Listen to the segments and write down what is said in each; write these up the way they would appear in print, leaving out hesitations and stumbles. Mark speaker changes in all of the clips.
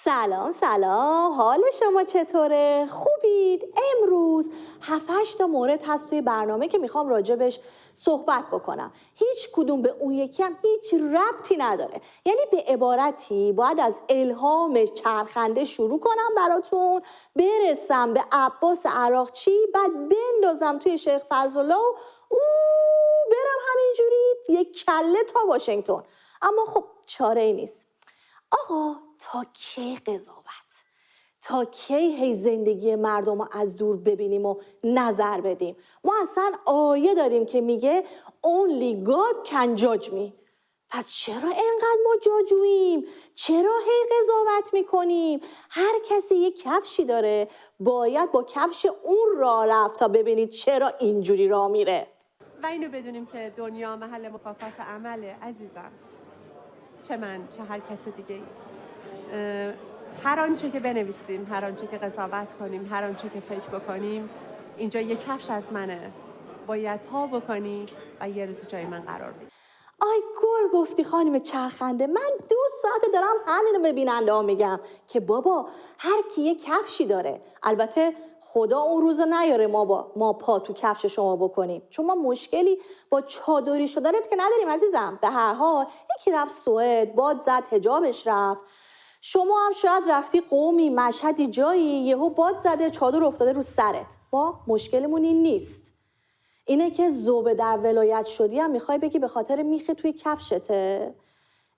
Speaker 1: سلام سلام، حال شما چطوره؟ خوبید؟ امروز 7-8 تا مورد هست توی برنامه که میخوام راجبش صحبت بکنم. هیچ کدوم به اون یکی هم هیچ ربطی نداره. یعنی به عبارتی باید از الهام چرخنده شروع کنم براتون، برسم به عباس عراقچی، بعد بندازم توی شیخ فضلالله و برم همینجوری یک کله تا واشنگتن. اما خب چاره ای نیست. آقا تا کی قضاوت؟ تا کی هی زندگی مردم رو از دور ببینیم و نظر بدیم؟ ما اصلا آیه داریم که میگه Only God can judge me. پس چرا اینقدر ما جاجوییم؟ چرا هی قضاوت میکنیم؟ هر کسی یک کفشی داره، باید با کفش اون راه رفت تا ببینید چرا اینجوری راه میره.
Speaker 2: و اینو بدونیم که دنیا محل مکافات عمله عزیزم. چه من، چه هر کس دیگه. هر آنچه که بنویسیم، هر آنچه که قضاوت کنیم، هر آنچه که فکر بکنیم، اینجا یک کفش از منه. باید پا بکنی و یه روز جای من قرار بگیری.
Speaker 1: آی گل گفتی خانم چرخنده. من 2 ساعته دارم همینو به بیننده ها میگم که بابا هر کی یه کفشی داره. البته خدا اون روز نیاره ما پا تو کفش شما بکنیم، چون ما مشکلی با چادری شدنت که نداریم عزیزم. به هر حال یکی رفت سوئد، باد زد، حجابش رفت. شما هم شاید رفتی قومی، مشهدی، جایی، یهو باد زده، چادر افتاده رو سرت. ما مشکلمون این نیست. اینه که ذوب در ولایت شدی هم میخوای بگی به خاطر میخه توی کفشته؟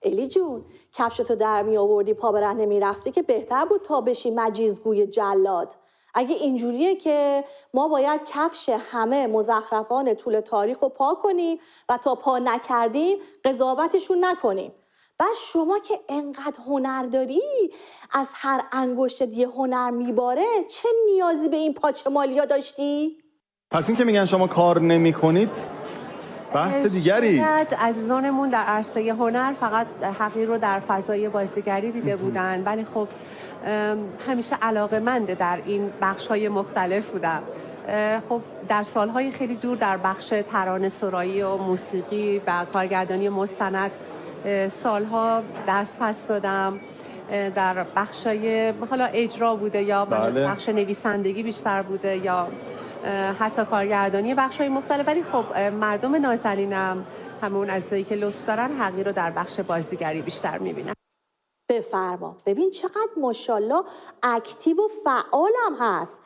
Speaker 1: الی جون، کفشتو در می آوردی پا برهنه میرفتی که بهتر بود تا بشی مجیزگوی جلاد. اگه اینجوریه که ما باید کفش همه مزخرفان طول تاریخ رو پا کنیم و تا پا نکردیم قضاوتشون نکنیم. بعد شما که انقدر هنر داری، از هر انگشتت یه هنر میباره، چه نیازی به این پاچمالیا داشتی؟
Speaker 3: پس این که میگن شما کار نمی کنید بحث دیگری.
Speaker 2: شاید عزیزانمون در عرصه هنر فقط حقیر رو در فضای بازیگری دیده بودن، ولی خب همیشه علاقه‌مند در این بخش‌های مختلف بودم. خب در سالهای خیلی دور در بخش ترانه سرایی و موسیقی و کارگردانی مستند سالها درس پس دادم. در بخشای حالا اجرا بوده یا بخش نویسندگی بیشتر بوده یا حتی کارگردانی بخشای مختلف، ولی خب مردم نازنینم، همون عزیزایی که لطف دارن، حقیر رو در بخش بازیگری بیشتر میبینن.
Speaker 1: بفرما. ببین چقدر ماشاءالله اکتیو و فعالم هست.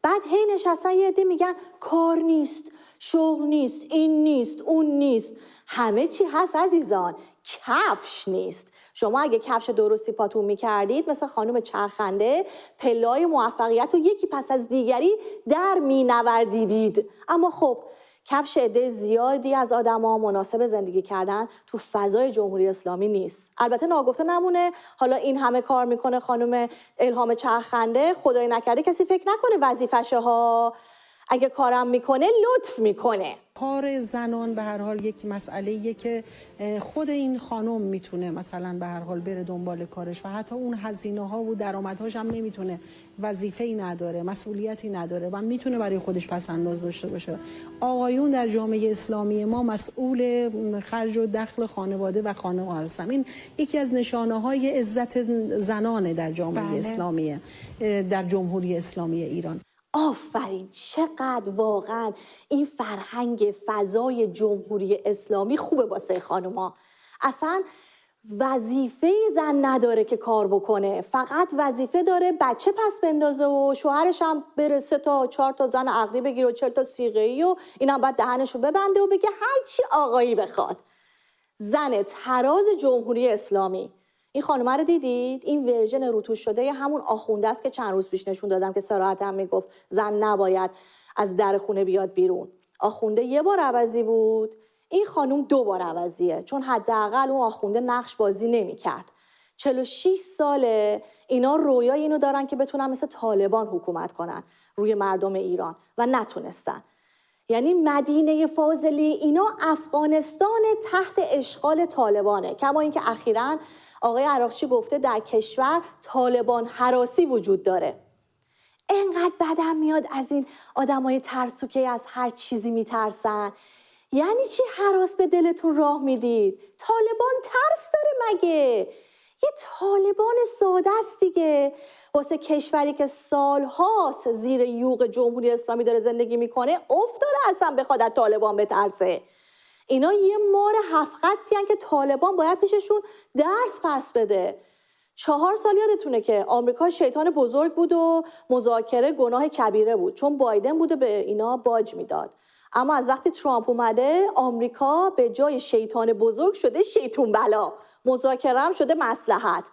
Speaker 1: بعد هی نشستن یه عده میگن کار نیست، شغل نیست، این نیست، اون نیست. همه چی هست عزیزان، کفش نیست. شما اگه کفش درستی پاتون میکردید مثل خانم چرخنده، پله‌های موفقیت رو یکی پس از دیگری در مینوردیدید. اما خب کفش عده زیادی از آدما مناسب زندگی کردن تو فضای جمهوری اسلامی نیست. البته ناگفته نمونه، حالا این همه کار میکنه خانم الهام چرخنده، خدای نکرده کسی فکر نکنه وظیفشه ها. اگه کارم میکنه لطف میکنه.
Speaker 4: کار زنان به هر حال یک مسئله‌ایه که خود این خانم میتونه مثلا به هر حال بره دنبال کارش و حتی اون هزینه‌ها و درآمدهاش هم نمیتونه، وظیفه‌ای نداره، مسئولیتی نداره و میتونه برای خودش پس‌انداز داشته باشه. آقایون در جامعه اسلامی ما مسئول خرج و دخل خانواده و خانه هستن. این یکی از نشانه‌های عزت زنانه در جامعه اسلامی، در جمهوری اسلامی ایران.
Speaker 1: آفرین، چقدر واقعا این فرهنگ فضای جمهوری اسلامی خوبه واسه خانوما. اصلا وظیفه زن نداره که کار بکنه، فقط وظیفه داره بچه پس بندازه و شوهرش هم بره 3 تا 4 تا زن عقلی بگیره و 40 تا صیغه‌ای و اینم بعد دهنشو ببنده و بگه هر چی آقایی بخواد. زن تراز جمهوری اسلامی. این خانومه رو دیدید؟ این ورژن روتوش شده همون آخونده است که چند روز پیش نشون دادم که صراحت هم میگفت زن نباید از در خونه بیاد بیرون. آخونده 1 بار عوضی بود، این خانوم 2 بار عوضیه، چون حداقل اون آخونده نقش بازی نمی‌کرد. 46 ساله اینا رویای اینو دارن که بتونن مثل طالبان حکومت کنن روی مردم ایران و نتونستن. یعنی مدینه فاضلی اینا افغانستان تحت اشغال طالبانه. کما اینکه اخیراً آقای عراقچی گفته در کشور طالبان هراسی وجود داره. انقدر بدم میاد از این آدمای ترسو که از هر چیزی میترسن. یعنی چی هراس به دلتون راه میدید؟ طالبان ترس داره مگه؟ یه طالبان ساده است دیگه. واسه کشوری که سالهاست زیر یوغ جمهوری اسلامی داره زندگی میکنه افتاره اصلا بخواد از طالبان بترسه. اینا یه مار 7 خطی هن که طالبان باید پیششون درس پس بده. 4 سال یادتونه که آمریکا شیطان بزرگ بود و مذاکره گناه کبیره بود، چون بایدن بوده به اینا باج میداد. اما از وقتی ترامپ اومده آمریکا به جای شیطان بزرگ شده شیطون بلا، مذاکره هم شده مصلحت.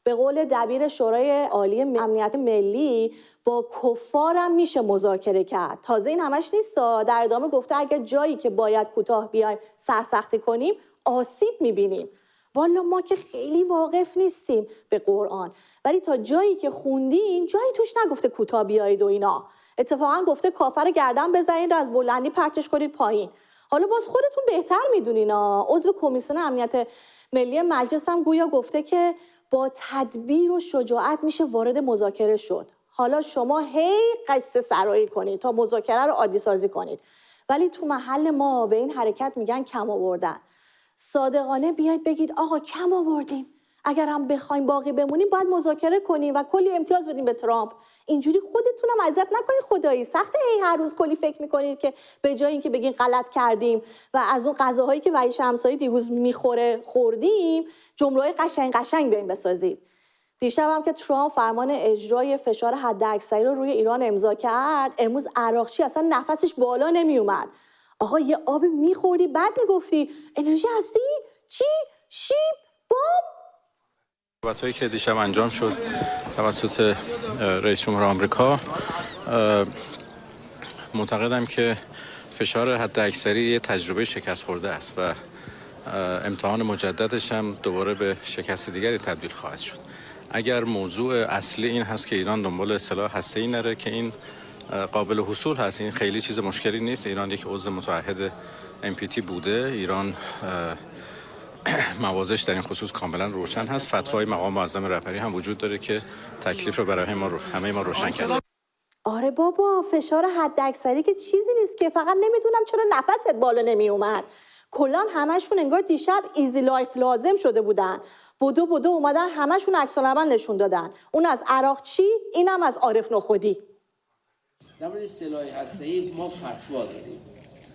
Speaker 1: به قول دبیر شورای عالی امنیت ملی با کفارم میشه مذاکره کرد. تازه این همش نیستا، در ادامه گفته اگه جایی که باید کوتاه بیایم سرسختی کنیم آسیب میبینیم. والا ما که خیلی واقف نیستیم به قرآن، ولی تا جایی که خوندیم جایی توش نگفته کوتاه بیایید و اینا. اتفاقا گفته کافر گردن بزنید و از بلندی پرتش کنید پایین. حالا باز خودتون بهتر میدونین. عضو کمیسیون امنیت ملی مجلس هم گویا گفته که با تدبیر و شجاعت میشه وارد مذاکره شد. حالا شما هی قصه سرایی کنید تا مذاکره رو عادی سازی کنید، ولی تو محل ما به این حرکت میگن کم آوردن. صادقانه بیاید بگید آقا کم آوردیم، اگر هم بخوایم باقی بمونیم باید مذاکره کنیم و کلی امتیاز بدیم به ترامپ. اینجوری خودتونم اذیت نکنید. خدایی سخته هر روز کلی فکر میکنید که به جای اینکه بگین غلط کردیم و از اون غذاهایی که وحید شمسایی دیروز میخوره خوردیم جمله‌های قشنگ بیاین بسازید. دیشب هم که ترامپ فرمان اجرای فشار حداکثری رو روی ایران امضا کرد، امروز عراقچی اصلا نفسش بالا نمیومد. آقا یه آب میخوردی بعد میگفتی انرژی هستی؟ چی؟ شیب؟ بام؟
Speaker 5: صحبت‌هایی که دیشب انجام شد توسط رئیس جمهور آمریکا، معتقدم که فشار حداکثری یه تجربه شکست خورده است و امتحان مجددش هم دوباره به شکست دیگری تبدیل خواهد شد. اگر موضوع اصلی این هست که ایران دنبال سلاح هسته‌ای نره که این قابل حصول هست، این خیلی چیز مشکلی نیست. ایران یک عضو متعهد NPT بوده. ایران موازش در این خصوص کاملا روشن هست. فتوای مقام معظم رهبری هم وجود داره که تکلیف رو برای همه ما روشن کرده.
Speaker 1: آره بابا، فشار حداکثری که چیزی نیست که، فقط نمیدونم چرا نفست بالا نمی اومد. کلا همشون انگار دیشب ایزی لایف لازم شده بودن. بدو اومدن همشون عکس العمل نشون دادن. اون از عراقچی، اینم از عارف نخودی.
Speaker 6: در مورد سلاح هسته‌ای ما فتوا داریم.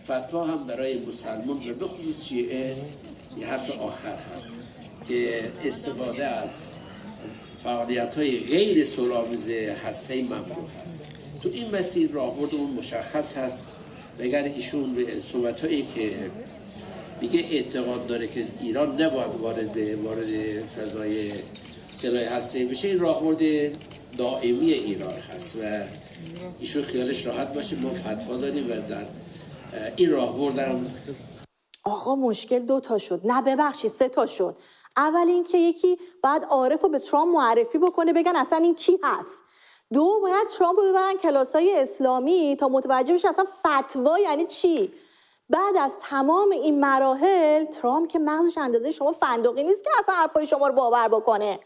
Speaker 6: فتوا هم برای مسلمان و به خصوص شیعه یه حرف آخر هست که استفاده از فعالیت‌های غیر صلح‌آمیز هسته‌ای ممنوع هست. تو این مسیر راهبرد اون مشخص هست. مگر ایشون به صحبت‌هایی که میگه اعتقاد داره که ایران نباید وارد فضای سلاح هسته‌ای بشه، این راهبرد دائمی ایران هست و ایشون خیالش راحت باشه. ما فتوا داریم و در این راهبرد هم
Speaker 1: آقا مشکل 2 تا شد، نه ببخشید 3 تا شد. اول این که یکی باید عارف رو به ترامپ معرفی بکنه، بگن اصلا این کی هست. 2 باید ترامپ رو ببرن کلاس‌های اسلامی تا متوجه بشه اصلا فتوا یعنی چی. بعد از تمام این مراحل ترامپ که مغزش اندازه شما فندقی نیست که اصلا حرفای شما رو باور بکنه.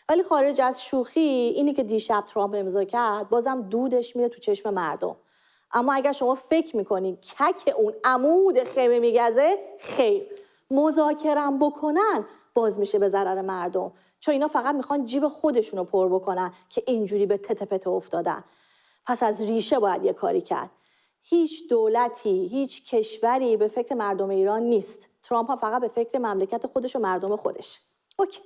Speaker 1: ولی خارج از شوخی، اینی که دیشب ترامپ امضا کرد بازم دودش میره تو چشم مردم. اما اگر شما فکر میکنین کک اون عمود خیمه میگزه، خیر، مذاکرم بکنن باز میشه به ضرر مردم، چون اینا فقط میخوان جیب خودشونو پر بکنن که اینجوری به تته پته افتادن. پس از ریشه باید یه کاری کرد. هیچ دولتی، هیچ کشوری به فکر مردم ایران نیست. ترامپ هم فقط به فکر مملکت خودش و مردم خودش. اوکی.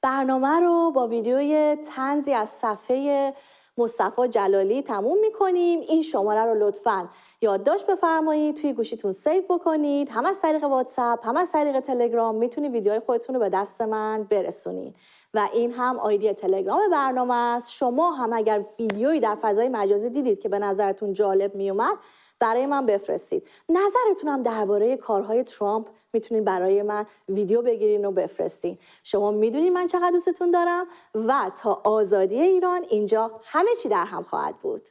Speaker 1: برنامه رو با ویدیوی طنزی از صفحه مصطفی جلالی تموم میکنیم. این شماره رو لطفاً یادداشت بفرمایید، توی گوشیتون سیو بکنید. هم از طریق واتساپ، هم از طریق تلگرام میتونید ویدیوهای خودتون رو به دست من برسونید و این هم آیدی تلگرام برنامه است. شما هم اگر ویدیویی در فضای مجازی دیدید که به نظرتون جالب میومد برای من بفرستید. نظرتون هم درباره کارهای ترامپ میتونید برای من ویدیو بگیرین و بفرستین. شما میدونید من چقدر دوستتون دارم و تا آزادی ایران اینجا همه چی در هم خواهد بود.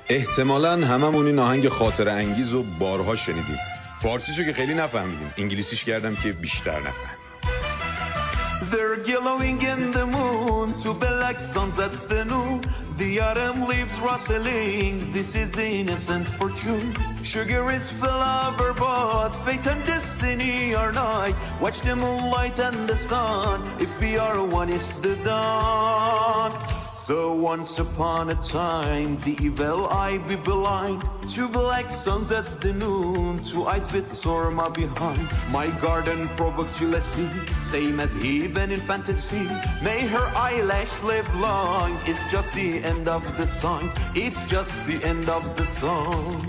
Speaker 7: احتمالاً هممون این آهنگ خاطره انگیز و بارها شنیدیم. فارسیشو که خیلی نفهمیدیم، انگلیسیش کردم که بیشتر نفهم.
Speaker 8: They're yellowing in the moon to be like suns at the noon. The autumn leaves rustling, this is innocent fortune. Sugar is full of her, but fate and destiny are not. Watch the moonlight and the sun, if we are one is the dawn. So once upon a time, the evil eye be blind. Two black suns at the noon, two eyes with Sorma behind. My garden provokes jealousy, same as heathen in fantasy. May her eyelash live long, it's just the end of the song. It's just the end of the song.